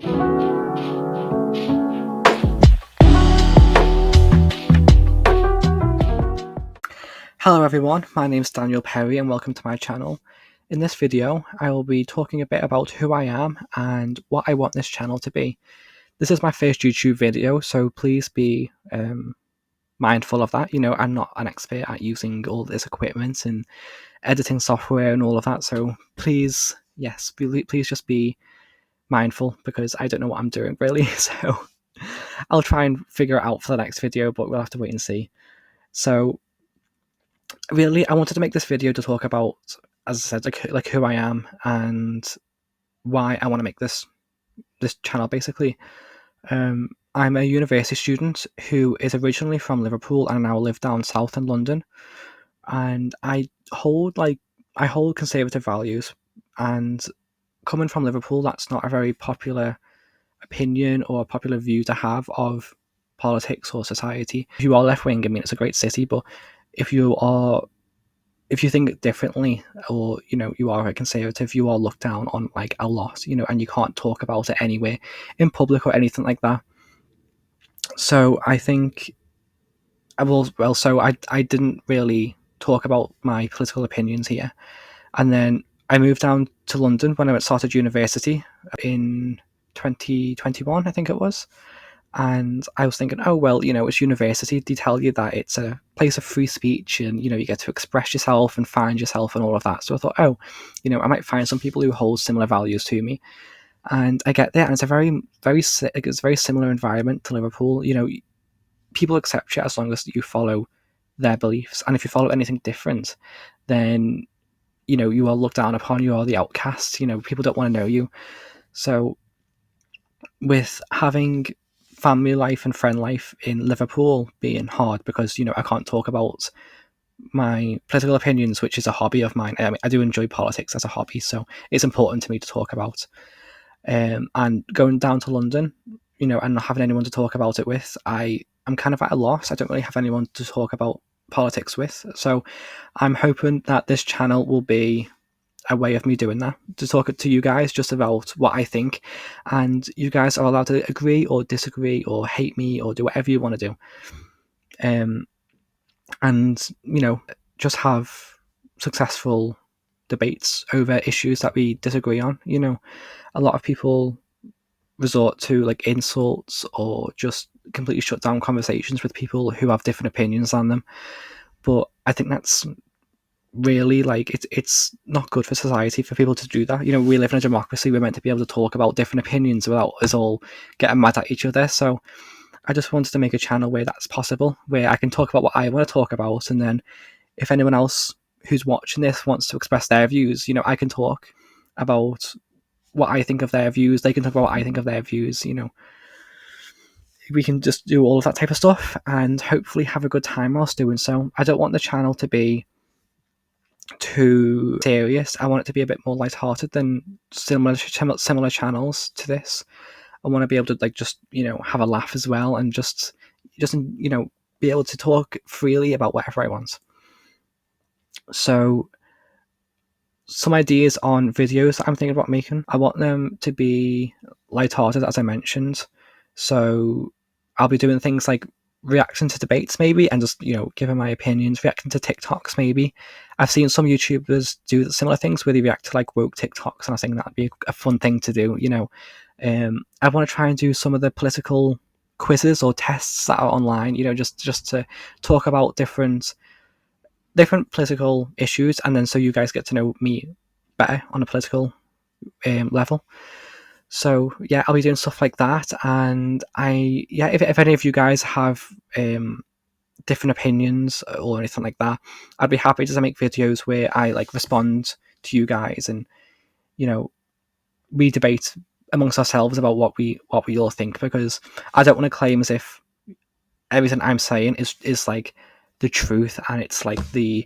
Hello everyone, my name is Daniel Perry and welcome to my channel. In this video, I will be talking a bit about who I am and what I want this channel to be. This is my first YouTube video, so please be mindful of that. I'm not an expert at using all this equipment and editing software and all of that, so please just be mindful because I don't know what I'm doing really, so I'll try and figure it out for the next video, but we'll have to wait and see. So really, I wanted to make this video to talk about, as I said, like who I am and why I want to make this channel. Basically, I'm a university student who is originally from Liverpool and now live down south in London, and I hold conservative values. And coming from Liverpool, that's not a very popular opinion or a popular view to have of politics or society. If you are left wing, I mean, it's a great city, but if you think differently, or you are a conservative, you are looked down on like a lot, and you can't talk about it anywhere in public or anything like that. So I think I didn't really talk about my political opinions here, and then I moved down to London when I started university in 2021, I think it was. And I was thinking, oh, well, it's university. They tell you that it's a place of free speech and, you get to express yourself and find yourself and all of that. So I thought, oh, I might find some people who hold similar values to me. And I get there, and it's a it's a very similar environment to Liverpool. People accept you as long as you follow their beliefs. And if you follow anything different, then, you are looked down upon. You are the outcast. People don't want to know you. So with having family life and friend life in Liverpool being hard because I can't talk about my political opinions, which is a hobby of mine. I mean, I do enjoy politics as a hobby, so it's important to me to talk about. And going down to London, and not having anyone to talk about it with, I'm kind of at a loss. I don't really have anyone to talk about politics with, so I'm hoping that this channel will be a way of me doing that, to talk to you guys just about what I think, and you guys are allowed to agree or disagree or hate me or do whatever you want to do, and just have successful debates over issues that we disagree on. A lot of people resort to like insults or just completely shut down conversations with people who have different opinions than them, but I think that's really it's not good for society for people to do that. We live in a democracy. We're meant to be able to talk about different opinions without us all getting mad at each other. So I just wanted to make a channel where that's possible, where I can talk about what I want to talk about, and then if anyone else who's watching this wants to express their views, I can talk about what I think of their views. They can talk about what I think of their views. We can just do all of that type of stuff and hopefully have a good time whilst doing so. I don't want the channel to be too serious. I want it to be a bit more lighthearted than similar channels to this. I want to be able to just have a laugh as well, and just be able to talk freely about whatever I want. So some ideas on videos that I'm thinking about making, I want them to be lighthearted, as I mentioned. So I'll be doing things like reacting to debates maybe, and just giving my opinions, reacting to TikToks maybe. I've seen some YouTubers do similar things where they react to like woke TikToks, and I think that'd be a fun thing to do. I want to try and do some of the political quizzes or tests that are online, just to talk about different political issues, and then so you guys get to know me better on a political level. So yeah, I'll be doing stuff like that, and if any of you guys have different opinions or anything like that, I'd be happy to make videos where I like respond to you guys, and we debate amongst ourselves about what we all think, because I don't want to claim as if everything I'm saying is like the truth and it's like the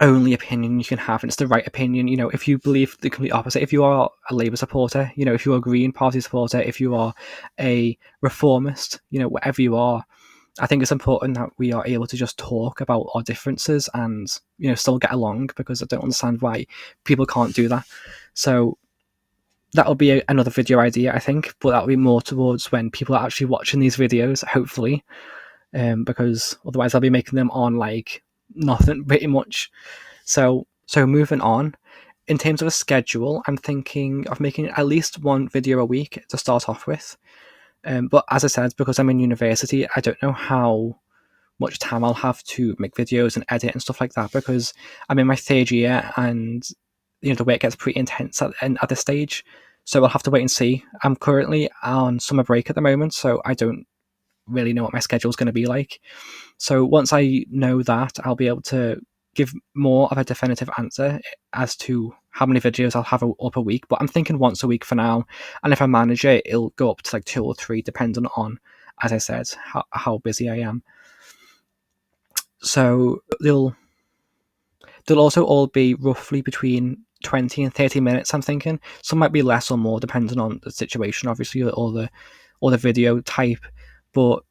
only opinion you can have and it's the right opinion. If you believe the complete opposite, if you are a Labour supporter, if you're a Green Party supporter, if you are a reformist, whatever you are, I think it's important that we are able to just talk about our differences and still get along, because I don't understand why people can't do that. So that'll be another video idea, I think, but that'll be more towards when people are actually watching these videos, hopefully, because otherwise I'll be making them on like nothing pretty much. So moving on, in terms of a schedule, I'm thinking of making at least one video a week to start off with. But as I said, because I'm in university, I don't know how much time I'll have to make videos and edit and stuff like that, because I'm in my third year and the work gets pretty intense at this stage. So I'll have to wait and see. I'm currently on summer break at the moment, so I don't really know what my schedule is going to be like. So once I know that, I'll be able to give more of a definitive answer as to how many videos I'll have up a week. But I'm thinking once a week for now, and if I manage it, it'll go up to like 2 or 3, depending on, as I said, how busy I am. So they'll also all be roughly between 20 and 30 minutes, I'm thinking. Some might be less or more, depending on the situation, obviously, or the video type. But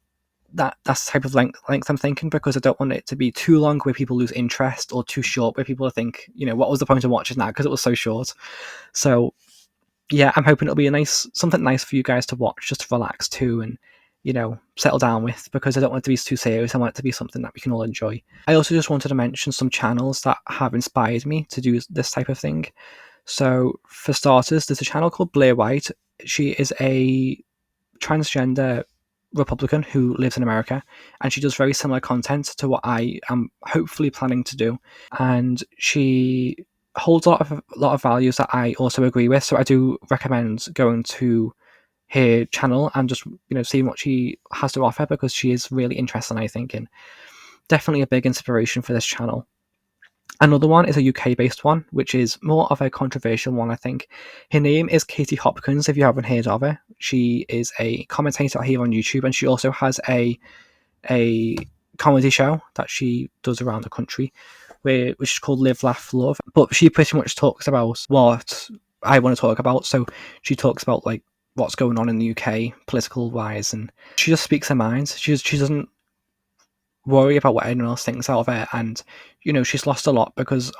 that's the type of length I'm thinking, because I don't want it to be too long where people lose interest, or too short where people think, what was the point of watching that, because it was so short. So yeah, I'm hoping it'll be something nice for you guys to watch, just to relax too, and settle down with, because I don't want it to be too serious. I want it to be something that we can all enjoy. I also just wanted to mention some channels that have inspired me to do this type of thing. So for starters, there's a channel called Blair White. She is a transgender Republican who lives in America, and she does very similar content to what I am hopefully planning to do. And she holds a lot of values that I also agree with. So I do recommend going to her channel and just seeing what she has to offer, because she is really interesting, I think, and definitely a big inspiration for this channel. Another one is a UK based one, which is more of a controversial one, I think. Her name is Katie Hopkins, if you haven't heard of her. She is a commentator here on YouTube, and she also has a comedy show that she does around the country, which is called Live, Laugh, Love. But she pretty much talks about what I want to talk about. So she talks about like what's going on in the UK political wise, and she just speaks her mind. She doesn't worry about what anyone else thinks out of it. And she's lost a lot because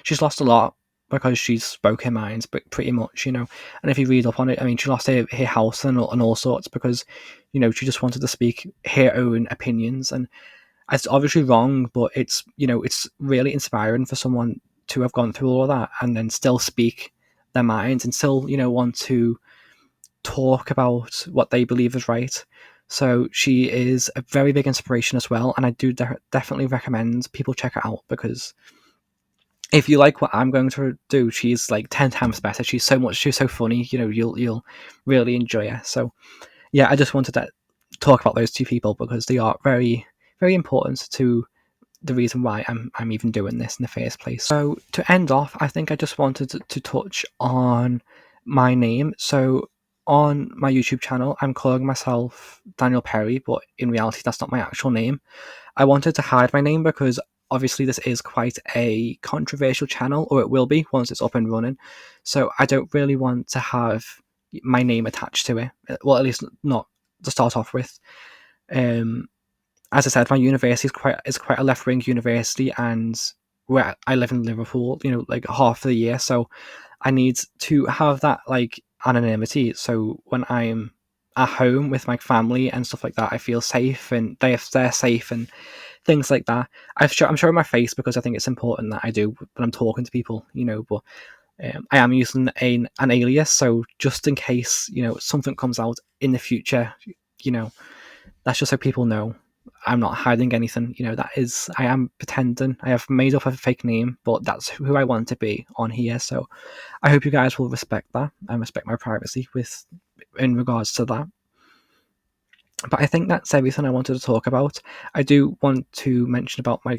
she's spoke her mind, but pretty much, and if you read up on it, I mean, she lost her house and all sorts, because she just wanted to speak her own opinions. And it's obviously wrong, but it's really inspiring for someone to have gone through all of that and then still speak their minds, and still want to talk about what they believe is right. So she is a very big inspiration as well, and I do definitely recommend people check her out, because if you like what I'm going to do, she's like 10 times better. She's so funny. You'll really enjoy her. So yeah, I just wanted to talk about those two people, because they are very, very important to the reason why I'm even doing this in the first place. So to end off, I think I just wanted to touch on my name. So on my YouTube channel, I'm calling myself Daniel Perry, but in reality, that's not my actual name. I wanted to hide my name because obviously this is quite a controversial channel, or it will be once it's up and running. So I don't really want to have my name attached to it. Well, at least not to start off with. As I said, my university is quite a left wing university, and where I live in Liverpool, like half of the year. So I need to have that like anonymity. So when I'm at home with my family and stuff like that, I feel safe, and they're safe, and things like that. I'm showing my face because I think it's important that I do when I'm talking to people, But I am using an alias, so just in case something comes out in the future, that's just so people know I'm not hiding anything. I am pretending. I have made up a fake name, but that's who I want to be on here. So I hope you guys will respect that and respect my privacy in regards to that. But I think that's everything I wanted to talk about. I do want to mention about my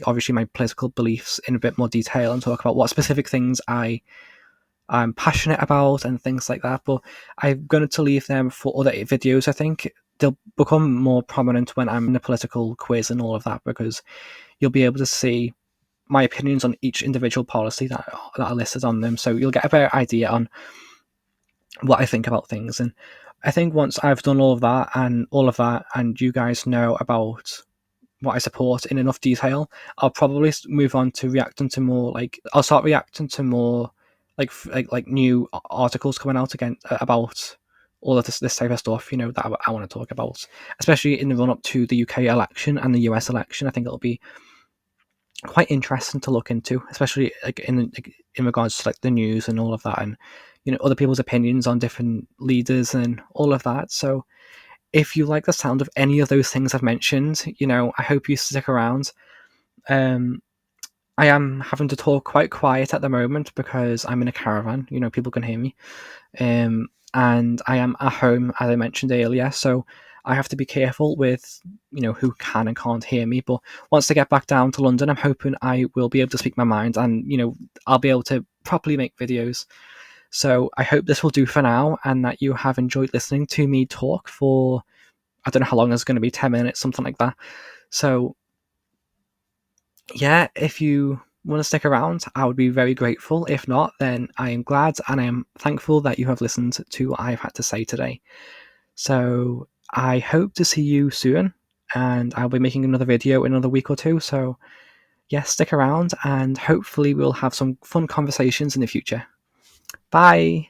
political beliefs in a bit more detail, and talk about what specific things I'm passionate about and things like that. But I'm going to leave them for other videos. I think they'll become more prominent when I'm in the political quiz and all of that, because you'll be able to see my opinions on each individual policy that are listed on them. So you'll get a better idea on what I think about things. And I think once I've done all of that, and you guys know about what I support in enough detail, I'll probably move on to reacting to more I'll start reacting to more like new articles coming out again about all of this type of stuff, that I want to talk about, especially in the run up to the UK election and the US election. I think it'll be quite interesting to look into, especially in regards to like the news and all of that, and other people's opinions on different leaders and all of that. So if you like the sound of any of those things I've mentioned, I hope you stick around. Um, I am having to talk quite quiet at the moment because I'm in a caravan. People can hear me. And I am at home, as I mentioned earlier, so I have to be careful with who can and can't hear me. But once I get back down to London, I'm hoping I will be able to speak my mind, and I'll be able to properly make videos. So I hope this will do for now, and that you have enjoyed listening to me talk for, I don't know how long it's going to be, 10 minutes, something like that. So yeah, if you want to stick around, I would be very grateful. If not, then I am glad and I am thankful that you have listened to what I've had to say today. So I hope to see you soon, and I'll be making another video in another week or two. So yes, stick around, and hopefully we'll have some fun conversations in the future. Bye!